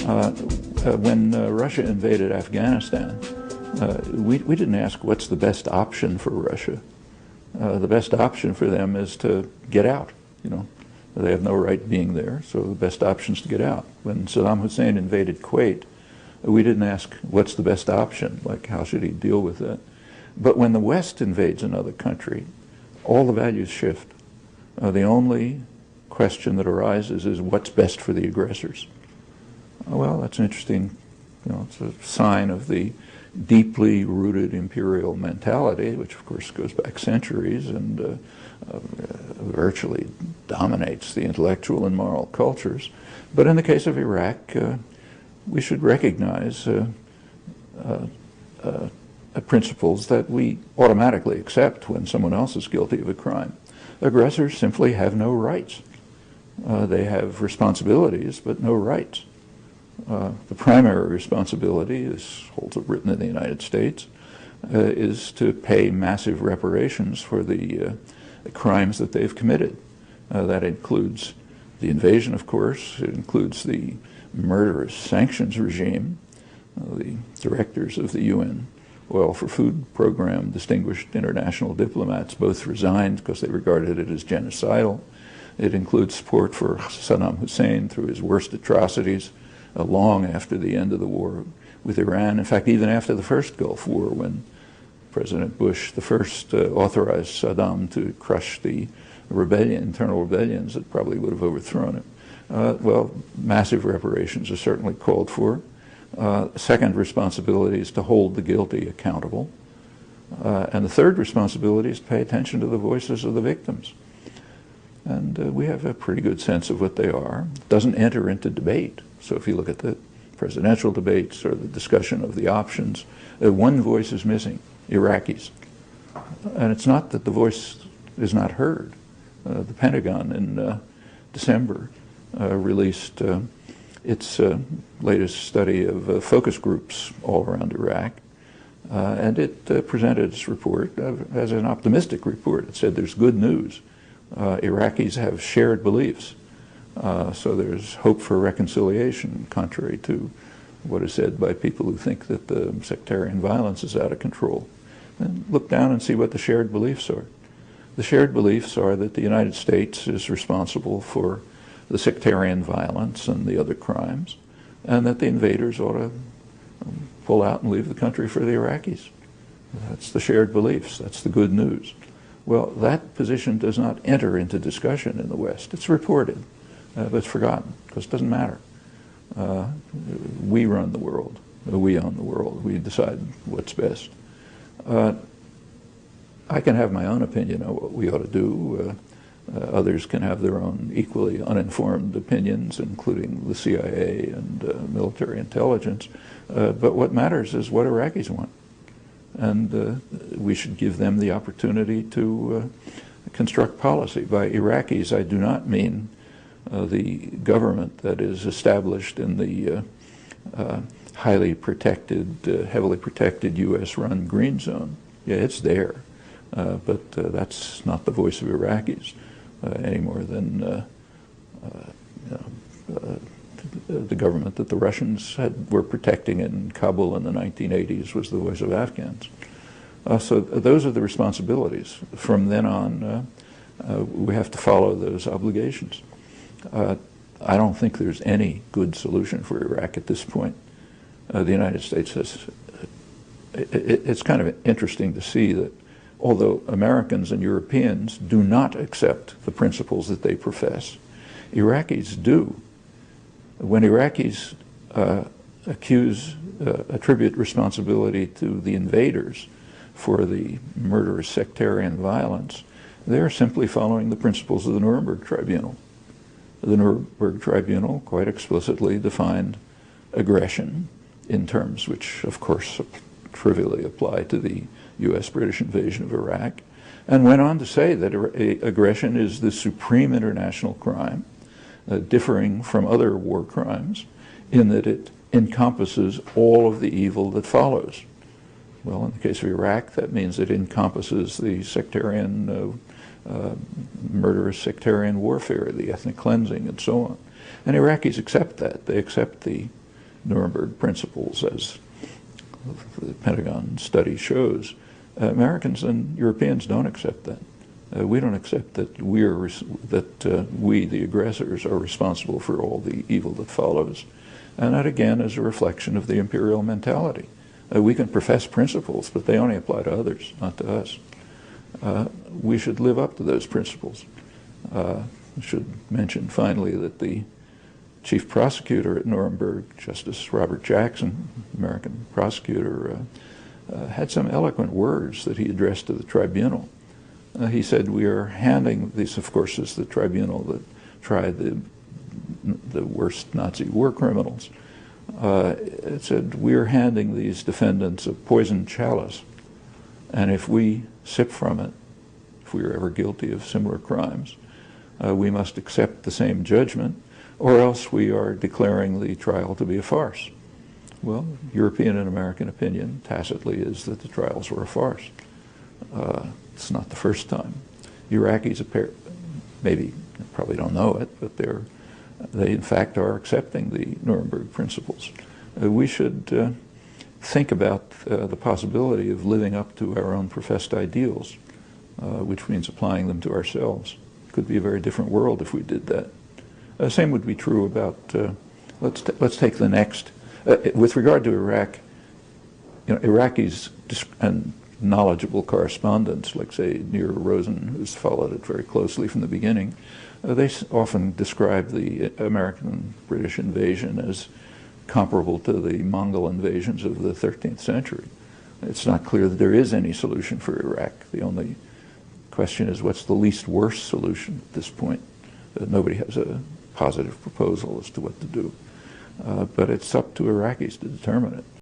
When Russia invaded Afghanistan, we didn't ask what's the best option for Russia. The best option for them is to get out. They have no right being there, so the best option is to get out. When Saddam Hussein invaded Kuwait, we didn't ask what's the best option, like how should he deal with that. But when the West invades another country, all the values shift. The only question that arises is what's best for the aggressors. Well, that's an interesting, it's a sign of the deeply rooted imperial mentality, which of course goes back centuries and virtually dominates the intellectual and moral cultures. But in the case of Iraq, we should recognize principles that we automatically accept when someone else is guilty of a crime. Aggressors simply have no rights. They have responsibilities, but no rights. The primary responsibility, this holds written in the United States, is to pay massive reparations for the crimes that they've committed. That includes the invasion, of course. It includes the murderous sanctions regime. The directors of the UN Oil for Food program, distinguished international diplomats, both resigned because they regarded it as genocidal. It includes support for Saddam Hussein through his worst atrocities long after the end of the war with Iran. In fact, even after the first Gulf War, when President Bush the first authorized Saddam to crush the internal rebellions that probably would have overthrown him. Well, massive reparations are certainly called for. Second responsibility is to hold the guilty accountable. And the third responsibility is to pay attention to the voices of the victims. And we have a pretty good sense of what they are. It doesn't enter into debate. So if you look at the presidential debates or the discussion of the options, one voice is missing: Iraqis. And it's not that the voice is not heard. The Pentagon in December released its latest study of focus groups all around Iraq. And it presented its report as an optimistic report. It said there's good news. Iraqis have shared beliefs. So there's hope for reconciliation, contrary to what is said by people who think that the sectarian violence is out of control. And look down and see what the shared beliefs are. The shared beliefs are that the United States is responsible for the sectarian violence and the other crimes, and that the invaders ought to pull out and leave the country for the Iraqis. That's the shared beliefs. That's the good news. Well, that position does not enter into discussion in the West. It's reported, but it's forgotten, because it doesn't matter. We run the world. We own the world. We decide what's best. I can have my own opinion on what we ought to do. Others can have their own equally uninformed opinions, including the CIA and military intelligence. But what matters is what Iraqis want. And we should give them the opportunity to construct policy. By Iraqis, I do not mean the government that is established in the highly protected, heavily protected U.S.-run green zone. Yeah, it's there, but that's not the voice of Iraqis any more than the government that the Russians were protecting in Kabul in the 1980s was the voice of Afghans. So those are the responsibilities. From then on, we have to follow those obligations. I don't think there's any good solution for Iraq at this point. The United States has, it's kind of interesting to see that although Americans and Europeans do not accept the principles that they profess, Iraqis do. When Iraqis attribute responsibility to the invaders for the murderous sectarian violence, they're simply following the principles of the Nuremberg Tribunal. The Nuremberg Tribunal quite explicitly defined aggression in terms which, of course, trivially apply to the U.S.-British invasion of Iraq, and went on to say that aggression is the supreme international crime, differing from other war crimes, in that it encompasses all of the evil that follows. Well, in the case of Iraq, that means it encompasses the sectarian, murderous sectarian warfare, the ethnic cleansing, and so on. And Iraqis accept that. They accept the Nuremberg principles, as the Pentagon study shows. Americans and Europeans don't accept that. We don't accept that we, the aggressors, are responsible for all the evil that follows. And that, again, is a reflection of the imperial mentality. We can profess principles, but they only apply to others, not to us. We should live up to those principles. I should mention finally that the chief prosecutor at Nuremberg, Justice Robert Jackson, American prosecutor, had some eloquent words that he addressed to the tribunal. He said, we are handing, this of course is the tribunal that tried the worst Nazi war criminals. It said, we are handing these defendants a poisoned chalice, and if we sip from it, if we are ever guilty of similar crimes, we must accept the same judgment, or else we are declaring the trial to be a farce. Well, European and American opinion tacitly is that the trials were a farce. It's not the first time. Iraqis maybe probably don't know it, but they in fact are accepting the Nuremberg principles. We should think about the possibility of living up to our own professed ideals, which means applying them to ourselves. It could be a very different world if we did that. Same would be true about, let's take the next. With regard to Iraq, Iraqis and knowledgeable correspondents, like say Nir Rosen, who's followed it very closely from the beginning, they often describe the American-British invasion as comparable to the Mongol invasions of the 13th century. It's not clear that there is any solution for Iraq. The only question is, what's the least worst solution at this point? Nobody has a positive proposal as to what to do. But it's up to Iraqis to determine it.